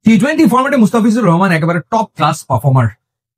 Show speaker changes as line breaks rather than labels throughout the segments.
টি-20 ফরম্যাটে মুস্তাফিজুর রহমান একেবারে top class performer.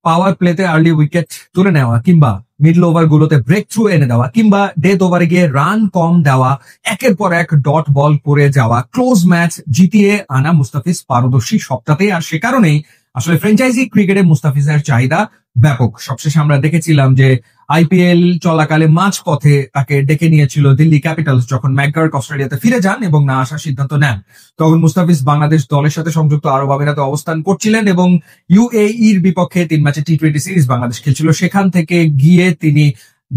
পাওয়ার প্লেতে আর্লি উইকেট তুলে নেওয়া কিংবা মিডল ওভার গুলোতে ব্রেক থ্রু এনে দেওয়া কিংবা ডেথ ওভারে গিয়ে রান কম দেওয়া, একের পর এক ডট বল করে যাওয়া, ক্লোজ ম্যাচ জিতিয়ে আনা মুস্তাফিজ পারদর্শী সবটাতেই। আর সে কারণেই আসলে ফ্র্যাঞ্চাইজি ক্রিকেটে মুস্তাফিজের চাহিদা ব্যাপক। সবশেষে আমরা দেখেছিলাম যে আইপিএল চলাকালে মাঝপথে তাকে ডেকে নিয়েছিল দিল্লি ক্যাপিটালস যখন ম্যাকগার্ক অস্ট্রেলিয়াতে ফিরে যান এবং না আসার সিদ্ধান্ত নেন। তখন মুস্তাফিজ বাংলাদেশ দলের সাথে সংযুক্ত আরব আমিরাতে অবস্থান করছিলেন এবং ইউএইর বিপক্ষে 3 ম্যাচে টি-20 সিরিজ বাংলাদেশ খেলছিল। সেখান থেকে গিয়ে তিনি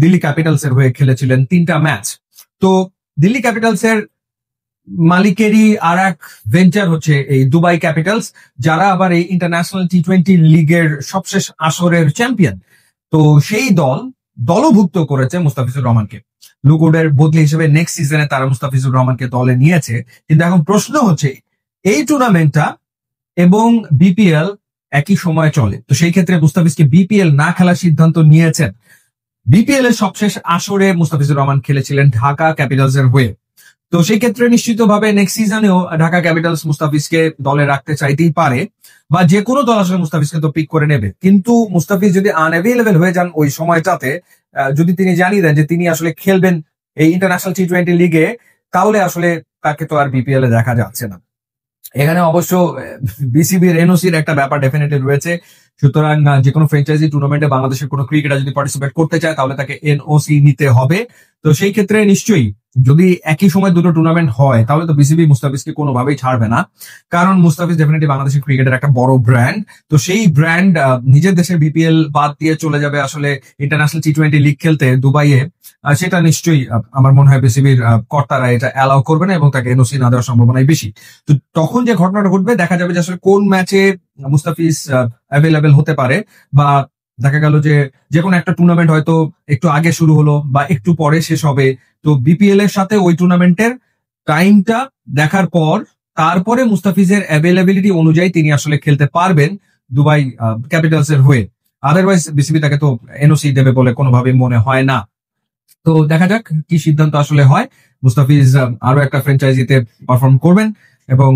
দিল্লি ক্যাপিটালস এর হয়ে খেলেছিলেন 3টা ম্যাচ। তো দিল্লি ক্যাপিটালস এর মালিকেরই আর এক ভেঞ্চার হচ্ছে এই দুবাই ক্যাপিটালস, যারা আবার এই ইন্টারন্যাশনাল টি-20 লিগের সবশেষ আসরের চ্যাম্পিয়ন। তো সেই দলভুক্ত করেছে মুস্তাফিজুর রহমানকে। লুকউডের বদলি হিসেবে নেক্সট সিজনে তারা মুস্তাফিজুর রহমানকে দলে নিয়েছে। কিন্তু এখন প্রশ্ন হচ্ছে এই টুর্নামেন্টটা এবং বিপিএল একই সময়ে চলে, তো সেই ক্ষেত্রে মুস্তাফিজকে বিপিএল না খেলার সিদ্ধান্ত নিয়েছেন। বিপিএল এর সবশেষ আসরে মুস্তাফিজুর রহমান খেলেছিলেন ঢাকা ক্যাপিটালস এর হয়ে। তো সেই ক্ষেত্রে নিশ্চিতভাবে নেক্সট সিজনেও ঢাকা ক্যাপিটালস মুস্তাফিজকে দলে রাখতে চাইতেই পারে, বা যে কোনো দল আসলে মুস্তাফিজকে তো পিক করে নেবে। কিন্তু মুস্তাফিজ যদি আনঅ্যাভেলেবল হয়ে যান ওই সময়টাতে, যদি তিনি জানিয়ে দেন যে তিনি আসলে খেলবেন এই ইন্টারন্যাশনাল টি-20 লিগে, তাহলে আসলে তাকে তো আর বিপিএল এ দেখা যাচ্ছে না। এখানে অবশ্য বিসিবির এনওসির একটা ব্যাপার ডেফিনেটলি রয়েছে। সুতরাং যে কোনো ফ্র্যাঞ্চাইজি টুর্নামেন্টে বাংলাদেশের কোনো ক্রিকেটার যদি পার্টিসিপেট করতে চায় তাহলে তাকে এনওসি নিতে হবে। তো সেই ক্ষেত্রে নিশ্চয়ই যদি একই সময় দুটো টুর্নামেন্ট হয় তাহলে তো বিসিবি মুস্তাফিজকে কোনোভাবেই ছাড়বে না, কারণ মুস্তাফিজ ডেফিনেটলি বাংলাদেশের ক্রিকেটের একটা বড় ব্র্যান্ড। তো সেই ব্র্যান্ড নিজের দেশের বিপিএল বাদ দিয়ে চলে যাবে আসলে ইন্টারন্যাশনাল টি-20 লিগ খেলতে দুবাইয়ে, সেটা নিশ্চয়ই আমার মনে হয় বিসিবির কর্তারা এটা অ্যালাউ করবে না এবং তাকে এনওসি না দেওয়ার সম্ভাবনাই বেশি। তো তখন যে ঘটনাটা ঘটবে দেখা যাবে যে আসলে কোন ম্যাচে মুস্তাফিজ অ্যাভেলেবেল হতে পারে, বা দেখা গেল যে কোনো একটা টুর্নামেন্ট হয়তো একটু আগে শুরু হলো বা একটু পরে শেষ হবে। তো বিপিএল এর সাথে ওই টুর্নামেন্টের টাইমটা দেখার পর তারপরে মুস্তাফিজের অ্যাভেলেবিলিটি অনুযায়ী তিনি আসলে খেলতে পারবেন দুবাই ক্যাপিটালস এর হয়ে। আদারওয়াইজ বিসিবি তাকে তো এনওসি দেবে বলে কোনোভাবেই মনে হয় না। তো দেখা যাক কি সিদ্ধান্ত আসলে হয়। মুস্তাফিজ আরো একটা ফ্র্যাঞ্চাইজিতে পারফর্ম করবেন এবং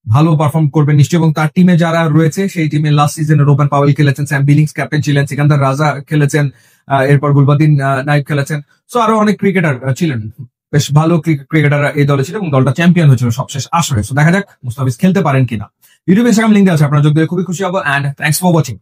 ভালো পারফর্ম করবেন নিশ্চয়ই। এবং তার টিমে যারা রয়েছে সেই টিমে লাস্ট সিজনে রোবেন পাওয়েল খেলেছেন, স্যাম বিলিংস ক্যাপ্টেন ছিলেন, সিকান্দার রাজা খেলেছেন, এরপর গুলবাদিন নাইব খেলেছেন। সো আরো অনেক ক্রিকেটার ছিলেন, বেশ ভালো ক্রিকেটার এই দলে ছিল এবং দলটা চ্যাম্পিয়ন হয়েছিল সবশেষ আসরে। সো দেখা যাক মুস্তাফিজ খেলতে পারেন কিনা। ইউটিউব ইনস্টাগ্রাম লিঙ্ক আছে, আপনারা যোগ দিলে খুবই খুশি হবো। And thanks for watching.